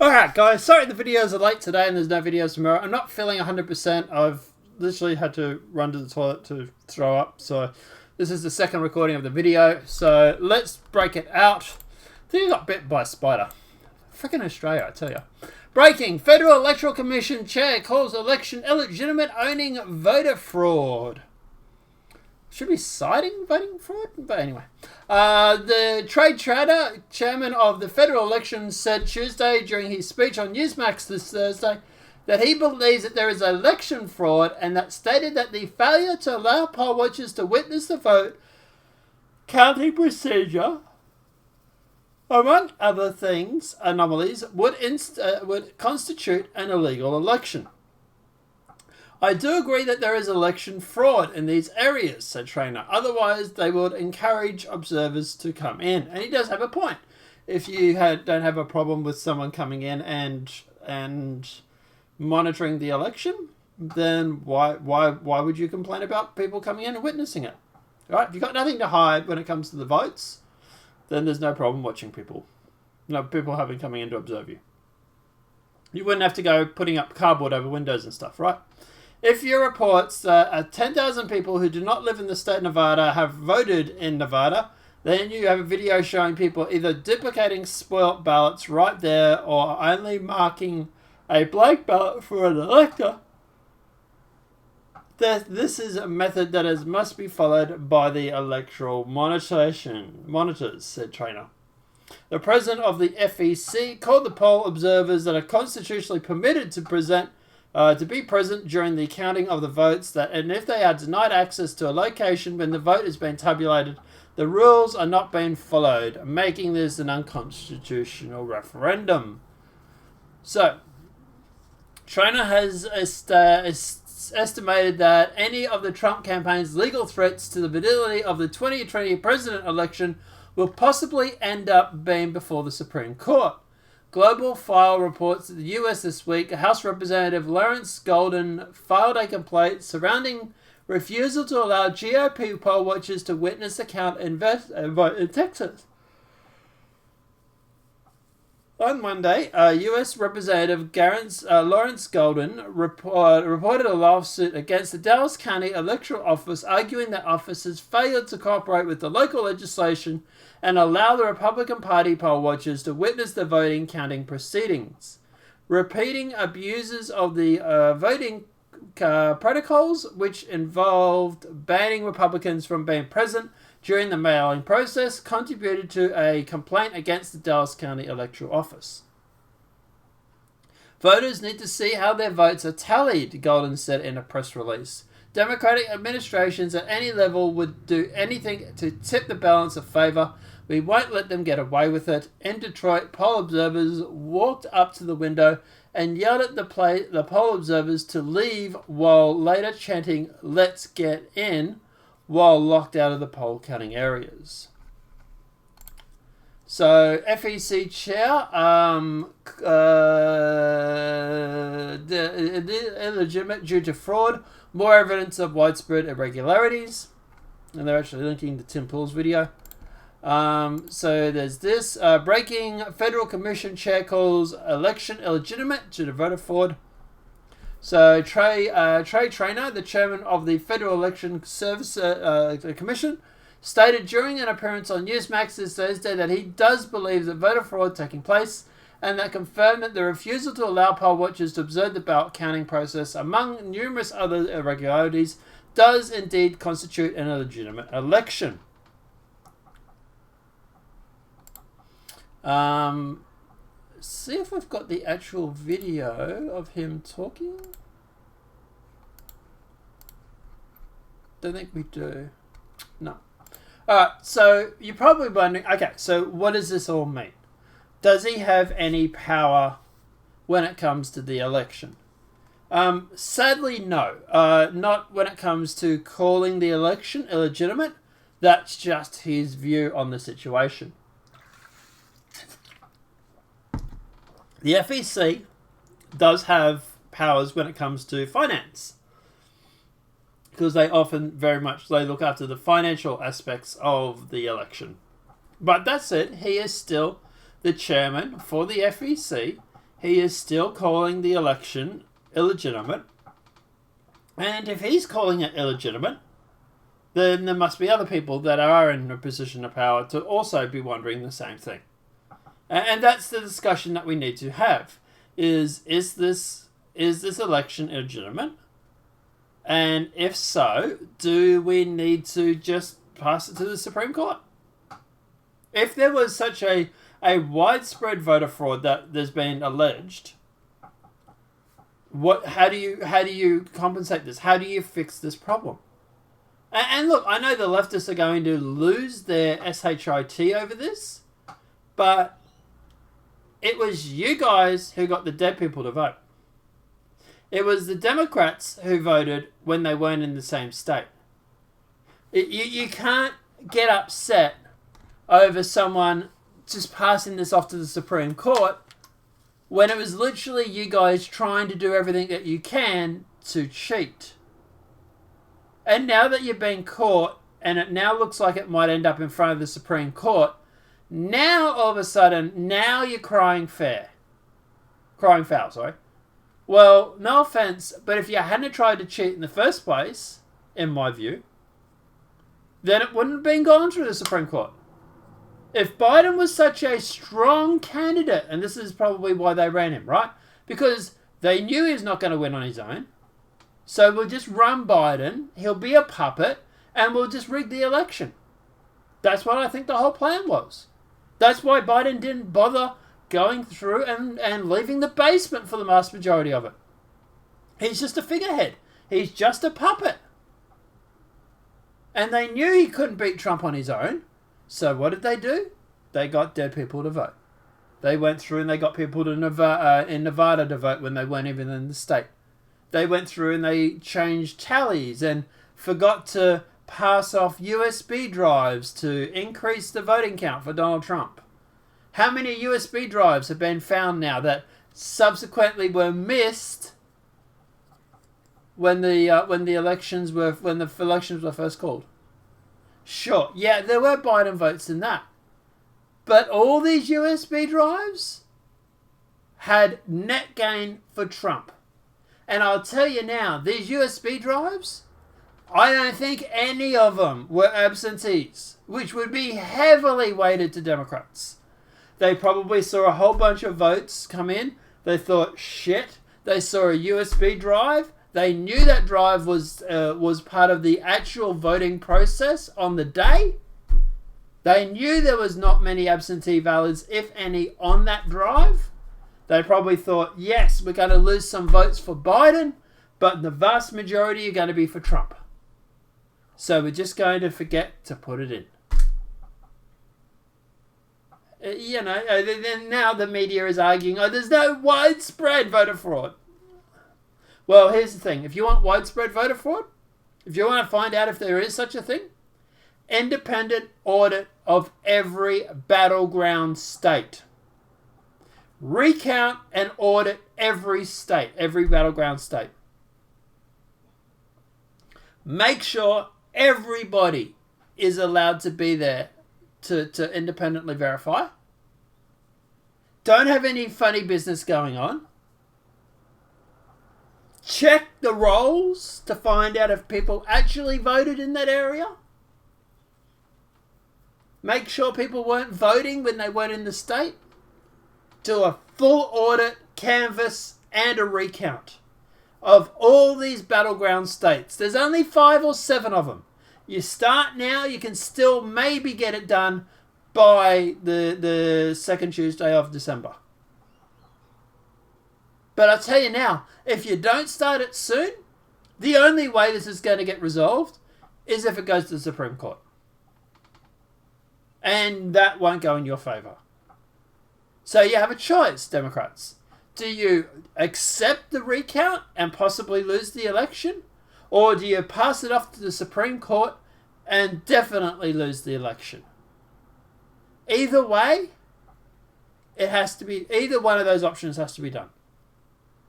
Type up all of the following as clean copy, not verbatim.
Alright guys, sorry the videos are late today and there's no videos tomorrow. I'm not feeling 100%. I've literally had to run to the toilet to throw up. So this is the second recording of the video. So let's break it out. I think I got bit by a spider. Freaking Australia, I tell you. Breaking. Federal Electoral Commission Chair calls election illegitimate, owning voter fraud. Should be citing voting fraud, but anyway. The trade trader, chairman of the federal election, said Tuesday during his speech on Newsmax this Thursday that he believes that there is election fraud, and that stated that the failure to allow poll watchers to witness the vote counting procedure, among other things, anomalies, would constitute an illegal election. I do agree that there is election fraud in these areas, said Traynor. Otherwise, they would encourage observers to come in. And he does have a point. If you don't have a problem with someone coming in and monitoring the election, then why would you complain about people coming in and witnessing it? Right? If you've got nothing to hide when it comes to the votes, then there's no problem watching people. No people having coming in to observe you. You wouldn't have to go putting up cardboard over windows and stuff, right? If your reports that 10,000 people who do not live in the state of Nevada have voted in Nevada, then you have a video showing people either duplicating spoilt ballots right there or only marking a blank ballot for an elector. This is a method that must be followed by the electoral monitors, said Traynor. The president of the FEC called the poll observers that are constitutionally permitted to be present during the counting of the votes, and if they are denied access to a location when the vote is being tabulated, the rules are not being followed, making this an unconstitutional referendum. So, Traynor has estimated that any of the Trump campaign's legal threats to the validity of the 2020 president election will possibly end up being before the Supreme Court. Global File reports that the US this week, House Representative Lawrence Golden filed a complaint surrounding refusal to allow GOP poll watchers to witness the count and vote in Texas. On Monday, US Representative Lawrence Golden reported a lawsuit against the Dallas County Electoral Office, arguing that officers failed to cooperate with the local legislation and allow the Republican Party poll watchers to witness the voting counting proceedings. Repeating abuses of the voting protocols, which involved banning Republicans from being present during the mailing process, contributed to a complaint against the Dallas County Electoral Office. Voters need to see how their votes are tallied, Golden said in a press release. Democratic administrations at any level would do anything to tip the balance of favor. We won't let them get away with it. In Detroit, poll observers walked up to the window and yelled at the poll observers to leave while later chanting, "Let's get in," while locked out of the poll counting areas. So, FEC chair, illegitimate due to fraud, more evidence of widespread irregularities. And they're actually linking to Tim Pool's video. So there's this. Breaking Federal Commission chair calls election illegitimate due to voter fraud. So Trey Traynor, the chairman of the Federal Election Service Commission, stated during an appearance on Newsmax this Thursday that he does believe that voter fraud taking place, and that confirmed that the refusal to allow poll watchers to observe the ballot counting process, among numerous other irregularities, does indeed constitute an illegitimate election. See if we've got the actual video of him talking. Don't think we do. No. Alright, so you're probably wondering, okay, so what does this all mean? Does he have any power when it comes to the election? Sadly, no. Not when it comes to calling the election illegitimate. That's just his view on the situation. The FEC does have powers when it comes to finance, because they often they look after the financial aspects of the election. But that said, he is still the chairman for the FEC. he is still calling the election illegitimate. And if he's calling it illegitimate, then there must be other people that are in a position of power to also be wondering the same thing. And that's the discussion that we need to have. Is this election illegitimate? And if so, do we need to just pass it to the Supreme Court? If there was such a widespread voter fraud that there's been alleged, how do you compensate this? How do you fix this problem? And look, I know the leftists are going to lose their SHIT over this, but it was you guys who got the dead people to vote. It was the Democrats who voted when they weren't in the same state. You can't get upset over someone just passing this off to the Supreme Court when it was literally you guys trying to do everything that you can to cheat. And now that you've been caught, and it now looks like it might end up in front of the Supreme Court, now all of a sudden, now you're crying foul, sorry. Well, no offense, but if you hadn't tried to cheat in the first place, in my view, then it wouldn't have been gone through the Supreme Court. If Biden was such a strong candidate, and this is probably why they ran him, right? Because they knew he was not going to win on his own. So we'll just run Biden, he'll be a puppet, and we'll just rig the election. That's what I think the whole plan was. That's why Biden didn't bother going through and leaving the basement for the vast majority of it. He's just a figurehead. He's just a puppet. And they knew he couldn't beat Trump on his own. So what did they do? They got dead people to vote. They went through and they got people in Nevada to vote when they weren't even in the state. They went through and they changed tallies and forgot to pass off USB drives to increase the voting count for Donald Trump. How many USB drives have been found now that subsequently were missed when the elections were first called? Sure, yeah, there were Biden votes in that, but all these USB drives had net gain for Trump. And I'll tell you now, these USB drives, I don't think any of them were absentees, which would be heavily weighted to Democrats. They probably saw a whole bunch of votes come in. They thought, shit. They saw a USB drive. They knew that drive was part of the actual voting process on the day. They knew there was not many absentee ballots, if any, on that drive. They probably thought, yes, we're going to lose some votes for Biden, but the vast majority are going to be for Trump. So we're just going to forget to put it in. Then now the media is arguing, there's no widespread voter fraud. Well, here's the thing. If you want widespread voter fraud, if you want to find out if there is such a thing, independent audit of every battleground state. Recount and audit every state, every battleground state. Make sure everybody is allowed to be there to independently verify. Don't have any funny business going on. Check the rolls to find out if people actually voted in that area. Make sure people weren't voting when they weren't in the state. Do a full audit, canvass, and a recount of all these battleground states. There's only 5 or 7 of them. You start now, you can still maybe get it done by the second Tuesday of December. But I'll tell you now, if you don't start it soon, the only way this is going to get resolved is if it goes to the Supreme Court. And that won't go in your favour. So you have a choice, Democrats. Do you accept the recount and possibly lose the election? Or do you pass it off to the Supreme Court and definitely lose the election? Either way, it has to be, either one of those options has to be done.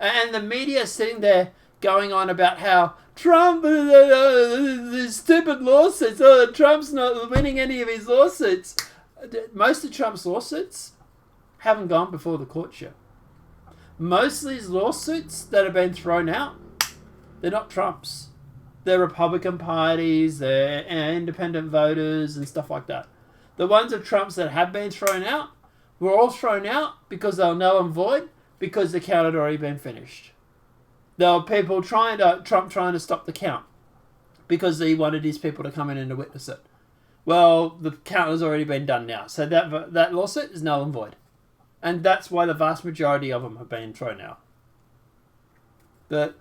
And the media is sitting there going on about how Trump, these stupid lawsuits, Trump's not winning any of his lawsuits. Most of Trump's lawsuits haven't gone before the courts yet. most of these lawsuits that have been thrown out, they're not Trump's. They're Republican parties, they're independent voters and stuff like that. The ones of Trump's that have been thrown out were all thrown out because they were null and void because the count had already been finished. There were people Trump trying to stop the count because he wanted his people to come in and to witness it. Well, the count has already been done now. So that lawsuit is null and void. And that's why the vast majority of them have been thrown out. But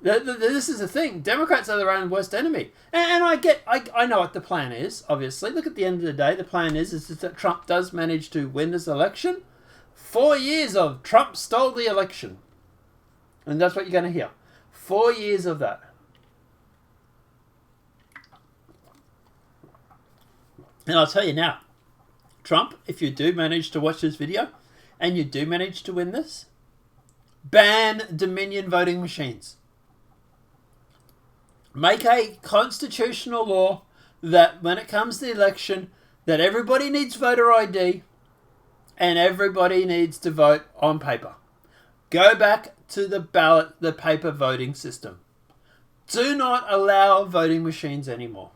this is the thing. Democrats are their own worst enemy. And I know what the plan is, obviously. Look, at the end of the day, the plan is that Trump does manage to win this election. 4 years of Trump stole the election. And that's what you're going to hear. 4 years of that. And I'll tell you now, Trump, if you do manage to watch this video and you do manage to win this, ban Dominion voting machines. Make a constitutional law that when it comes to the election, that everybody needs voter ID and everybody needs to vote on paper. Go back to the ballot, the paper voting system. Do not allow voting machines anymore.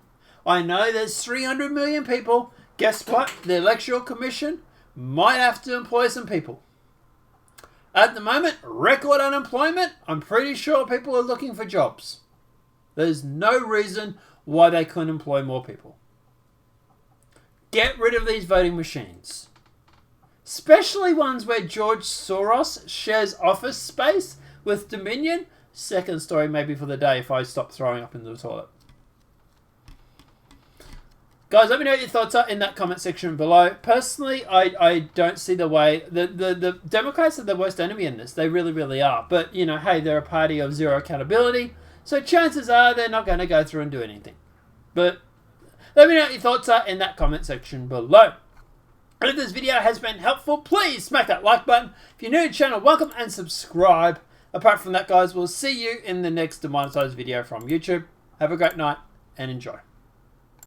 I know there's 300 million people. Guess what? The Electoral Commission might have to employ some people. At the moment, record unemployment. I'm pretty sure people are looking for jobs. There's no reason why they couldn't employ more people. Get rid of these voting machines. Especially ones where George Soros shares office space with Dominion. Second story maybe for the day if I stop throwing up in the toilet. Guys, let me know what your thoughts are in that comment section below. Personally, I don't see the way. The Democrats are the worst enemy in this. They really, really are. But, you know, hey, they're a party of zero accountability. So chances are they're not going to go through and do anything. But let me know what your thoughts are in that comment section below. And if this video has been helpful, please smack that like button. If you're new to the channel, welcome and subscribe. Apart from that, guys, we'll see you in the next demonetized video from YouTube. Have a great night and enjoy.